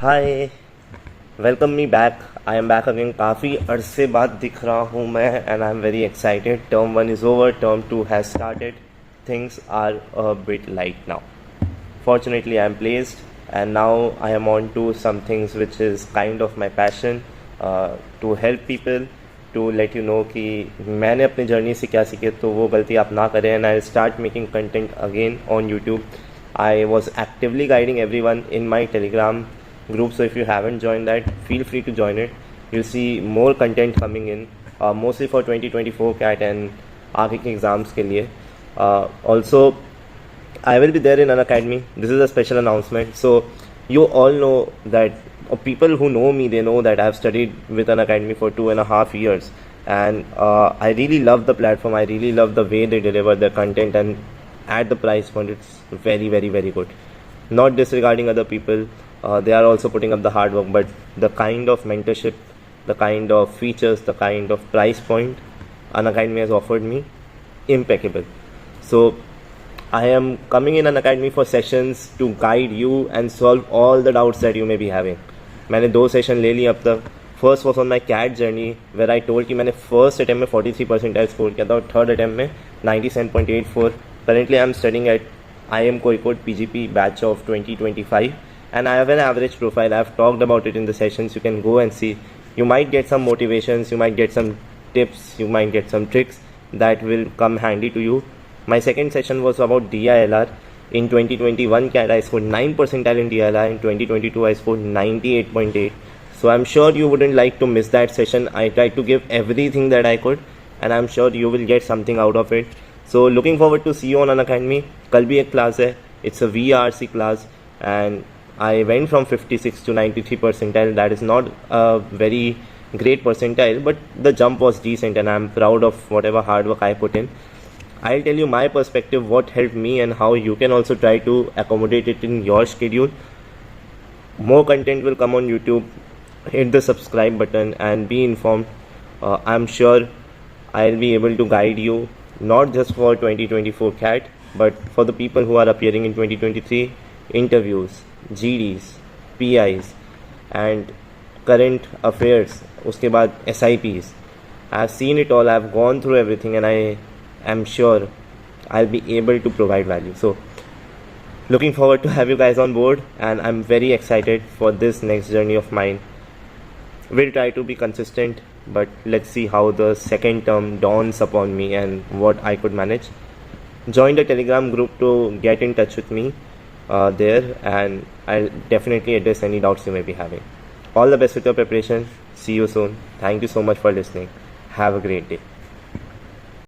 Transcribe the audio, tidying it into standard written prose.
Hi, welcome me back. I am back again. काफ़ी अरसे बाद दिख रहा हूँ मैं and I am very excited. Term 1 is over, term 2 has started. Things are a bit light now. Fortunately, I am placed and now I am on to some things which is kind of my passion, to help people, to let you know कि मैंने अपनी journey से क्या सीखे तो वो गलती आप ना करें. And I'll start making content again on YouTube. I was actively guiding everyone in my Telegram group, so if you haven't joined that, feel free to join it. You'll see more content coming in, mostly for 2024 CAT and आगे के exams के लिए. Also, I will be there in Unacademy. This is a special announcement. So you all know that, people who know me, they know that I have studied with Unacademy for 2.5 years, and I really love the platform. I really love the way they deliver their content, and at the price point, it's very, very, very good. Not disregarding other people, they are also putting up the hard work, but the kind of mentorship, the kind of features, the kind of price point Unacademy has offered me, impeccable. So I am coming in Unacademy for sessions to guide you and solve all the doubts that you may be having. मैंने 2 session ले लिए अब तक. First was on my CAT journey where I told कि मैंने first attempt में 43 percentile score किया था और थर्ड अटैम्प में 97.84. Currently I am studying at IIM Kozhikode PGP batch of 2025 and I have an average profile. I have talked about it in the sessions. You can go and see. You might get some motivations, you might get some tips, you might get some tricks that will come handy to you. My second session was about DILR. In 2021 CAT I scored 9 percentile in DILR. In 2022 I scored 98.8. So I'm sure you wouldn't like to miss that session. I tried to give everything that I could and I'm sure you will get something out of it. So looking forward to see you on Unacademy. कल भी एक class है. It's a VRC class and I went from 56 to 93 percentile. That is not a very great percentile, but the jump was decent and I'm proud of whatever hard work I put in. I'll tell you my perspective, what helped me and how you can also try to accommodate it in your schedule. More content will come on YouTube. Hit the subscribe button and be informed. I'm sure I'll be able to guide you, not just for 2024 CAT, but for the people who are appearing in 2023 interviews, GDs, PIs and current affairs, उसके बाद SIPs. I've seen it all, I've gone through everything and I am sure I'll be able to provide value. So looking forward to have you guys on board and I'm very excited for this next journey of mine. We'll try to be consistent, but let's see how the second term dawns upon me and what I could manage. Join the Telegram group to get in touch with me there and I'll definitely address any doubts you may be having. All the best with your preparation. See you soon. Thank you so much for listening. Have a great day.